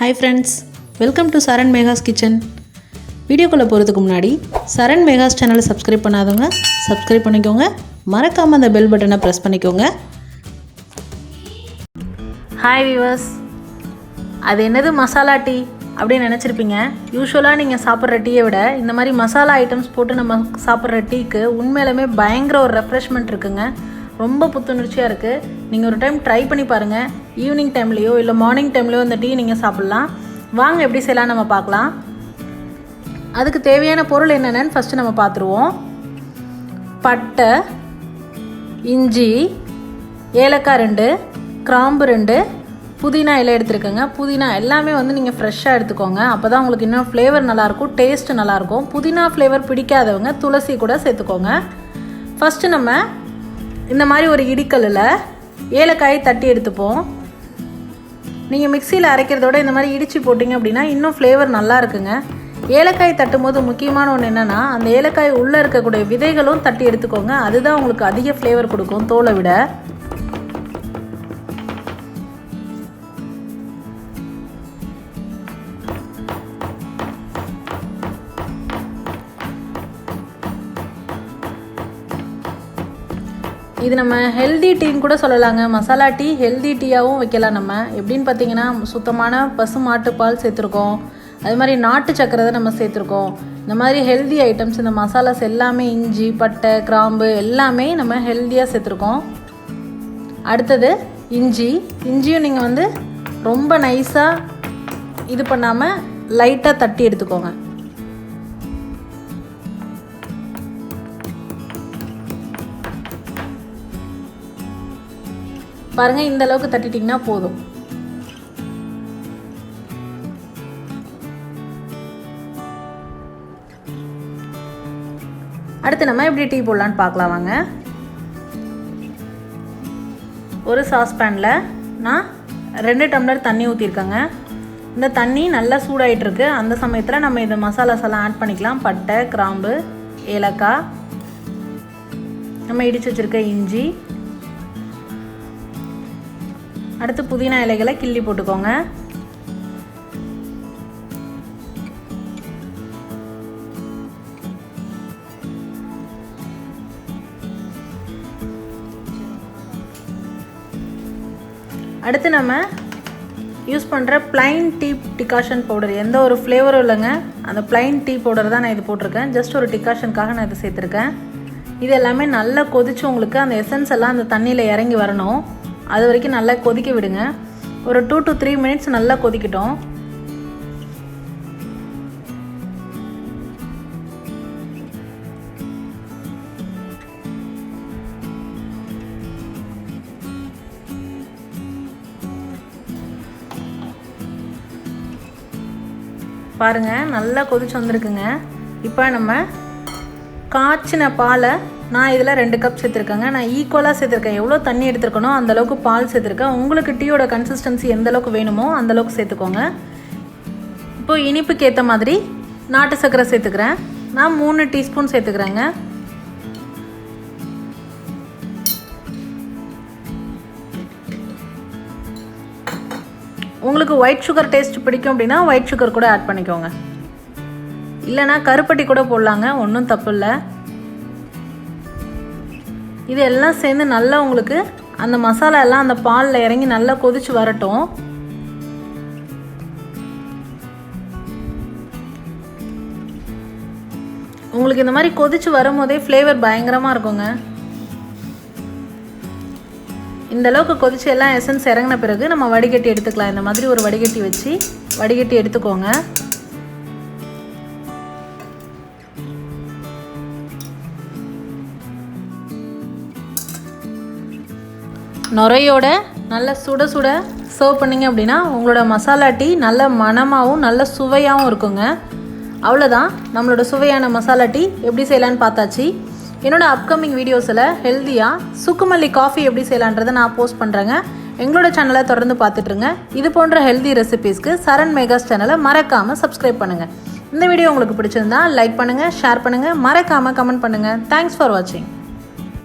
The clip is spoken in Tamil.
Hi friends, welcome to Saran Mega's Kitchen. வீடியோக்குள்ள போறதுக்கு முன்னாடி Saran Mega's சேனலை சப்ஸ்கிரைப் பண்ணாதவங்க சப்ஸ்கிரைப் பண்ணிக்கோங்க. மறக்காம அந்த பெல் பட்டனை பிரஸ் பண்ணிக்கோங்க. ஹாய் வியூவர்ஸ், அது என்னது மசாலா டீ அப்படின்னு நினச்சிருப்பீங்க. யூஸ்வலாக நீங்கள் சாப்பிட்ற டீயை விட இந்த மாதிரி மசாலா ஐட்டம்ஸ் போட்டு நம்ம சாப்பிட்ற டீக்கு உண்மையிலுமே பயங்கர ஒரு ரெஃப்ரெஷ்மெண்ட் இருக்குங்க. ரொம்ப புத்துணர்ச்சியாக இருக்குது. நீங்கள் ஒரு டைம் ட்ரை பண்ணி பாருங்கள். ஈவினிங் டைம்லேயோ இல்லை மார்னிங் டைம்லேயோ இந்த டீ நீங்கள் சாப்பிட்லாம். வாங்க எப்படி செய்யலாம் நம்ம பார்க்கலாம். அதுக்கு தேவையான பொருள் என்னென்னு ஃபஸ்ட்டு நம்ம பார்த்துருவோம். பட்டை, இஞ்சி, ஏலக்காய் 2, கிராம்பு 2, புதினா இலை எடுத்துருக்கேங்க. புதினா எல்லாமே நீங்கள் ஃப்ரெஷ்ஷாக எடுத்துக்கோங்க. அப்போ தான் உங்களுக்கு இன்னும் ஃப்ளேவர் நல்லாயிருக்கும், டேஸ்ட்டு நல்லாயிருக்கும். புதினா ஃப்ளேவர் பிடிக்காதவங்க துளசி கூட சேர்த்துக்கோங்க. ஃபஸ்ட்டு நம்ம இந்த மாதிரி ஒரு இடிக்கல்லில் ஏலக்காயை தட்டி எடுத்துப்போம். நீங்கள் மிக்சியில் அரைக்கிறதோட இந்த மாதிரி இடித்து போட்டிங்க அப்படின்னா இன்னும் ஃப்ளேவர் நல்லா இருக்குங்க. ஏலக்காய் தட்டும் போது முக்கியமான ஒன்று என்னென்னா, அந்த ஏலக்காய் உள்ளே இருக்கக்கூடிய விதைகளும் தட்டி எடுத்துக்கோங்க. அதுதான் உங்களுக்கு அதிக ஃப்ளேவர் கொடுக்கும் தோலை விட. இது நம்ம ஹெல்தி டீன்னு கூட சொல்லலாங்க. மசாலா டீ ஹெல்தி டீயாகவும் வைக்கலாம். நம்ம எப்படின்னு பார்த்தீங்கன்னா, சுத்தமான பசு மாட்டுப்பால் சேர்த்துருக்கோம். அது மாதிரி நாட்டு சக்கரை தான் நம்ம சேர்த்துருக்கோம். இந்த மாதிரி ஹெல்தி ஐட்டம்ஸ், இந்த மசாலாஸ் எல்லாமே இஞ்சி, பட்டை, கிராம்பு எல்லாமே நம்ம ஹெல்த்தியாக சேர்த்துருக்கோம். அடுத்தது இஞ்சியும் நீங்கள் ரொம்ப நைஸாக இது பண்ணாமல் லைட்டாக தட்டி எடுத்துக்கோங்க. பாருங்கள், இந்த அளவுக்கு தட்டிட்டிங்கன்னா போதும். அடுத்து நம்ம எப்படி டீ போடலான்னு பார்க்கலாம் வாங்க. ஒரு சாஸ்பேனில் நான் 2 டம்ளர் தண்ணி ஊற்றிருக்கேங்க. இந்த தண்ணி நல்லா சூடாயிட்ருக்கு. அந்த சமயத்தில் நம்ம இந்த மசாலாஸ் எல்லாம் ஆட் பண்ணிக்கலாம். பட்டை, கிராம்பு, ஏலக்காய், நம்ம இடித்து வச்சுருக்க இஞ்சி, அடுத்து புதினா இலைகளை கிள்ளி போட்டுக்கோங்க. அடுத்து நம்ம யூஸ் பண்ணுற பிளைன் டீ டிகாஷன் பவுடர், எந்த ஒரு ஃப்ளேவரும் இல்லைங்க. அந்த பிளைன் டீ பவுடர் தான் நான் இது போட்டிருக்கேன். ஜஸ்ட் ஒரு டிகாஷனுக்காக நான் இதை சேர்த்துருக்கேன். இது எல்லாமே நல்லா கொதிச்சு உங்களுக்கு அந்த எசன்ஸ் எல்லாம் அந்த தண்ணியில் இறங்கி வரணும். அது வரைக்கும் நல்லா கொதிக்க விடுங்க. ஒரு 2 to 3 minutes நல்லா கொதிக்கட்டும். பாருங்கள், நல்லா கொதிச்சு வந்திருக்குங்க. இப்போ நம்ம காய்ச்சின பாலை நான் இதில் 2 கப் சேர்த்துருக்கேங்க. நான் ஈக்குவலாக சேர்த்துருக்கேன். எவ்வளோ தண்ணி எடுத்துருக்கணும் அந்தளவுக்கு பால் சேர்த்துருக்கேன். உங்களுக்கு டீயோட கன்சிஸ்டன்சி எந்தளவுக்கு வேணுமோ அந்தளவுக்கு சேர்த்துக்கோங்க. இப்போது இனிப்புக்கு ஏற்ற மாதிரி நாட்டு சர்க்கரை சேர்த்துக்கிறேன். நான் 3 டீஸ்பூன் சேர்த்துக்கிறேங்க. உங்களுக்கு ஒயிட் சுகர் டேஸ்ட் பிடிக்கும் அப்படின்னா ஒயிட் சுகர் கூட ஆட் பண்ணிக்கோங்க. இல்லைனா கருப்பட்டி கூட போடலாங்க, ஒன்றும் தப்பு இல்லை. இது எல்லாம் சேர்ந்து நல்லா உங்களுக்கு அந்த மசாலா எல்லாம் அந்த பாலில் இறங்கி நல்லா கொதிச்சு வரட்டும். உங்களுக்கு இந்த மாதிரி கொதிச்சு வரும்போதே ஃப்ளேவர் பயங்கரமாக இருக்குங்க. இந்த அளவுக்கு கொதிச்சு எல்லாம் எசன்ஸ் இறங்கின பிறகு நம்ம வடிகட்டி எடுத்துக்கலாம். இந்த மாதிரி ஒரு வடிகட்டி வச்சு வடிகட்டி எடுத்துக்கோங்க. நுரையோட நல்ல சுட சுட சர்வ் பண்ணிங்க அப்படின்னா உங்களோட மசாலா டீ நல்ல மணமாகவும் நல்ல சுவையாகவும் இருக்குங்க. அவ்வளோதான், நம்மளோட சுவையான மசாலா டீ எப்படி செய்யலான்னு பார்த்தாச்சு. என்னோட அப்கமிங் வீடியோஸில் ஹெல்த்தியாக சுக்குமல்லி காஃபி எப்படி செய்யலான்றதை நான் போஸ்ட் பண்ணுறேங்க. எங்களோட சேனலை தொடர்ந்து பார்த்துட்ருங்க. இது போன்ற ஹெல்தி ரெசிபீஸ்க்கு சரண் மேகாஸ் சேனலை மறக்காமல் சப்ஸ்கிரைப் பண்ணுங்கள். இந்த வீடியோ உங்களுக்கு பிடிச்சிருந்தா லைக் பண்ணுங்கள், ஷேர் பண்ணுங்கள், மறக்காமல் கமெண்ட் பண்ணுங்கள். தேங்க்ஸ் ஃபார் வாட்சிங்.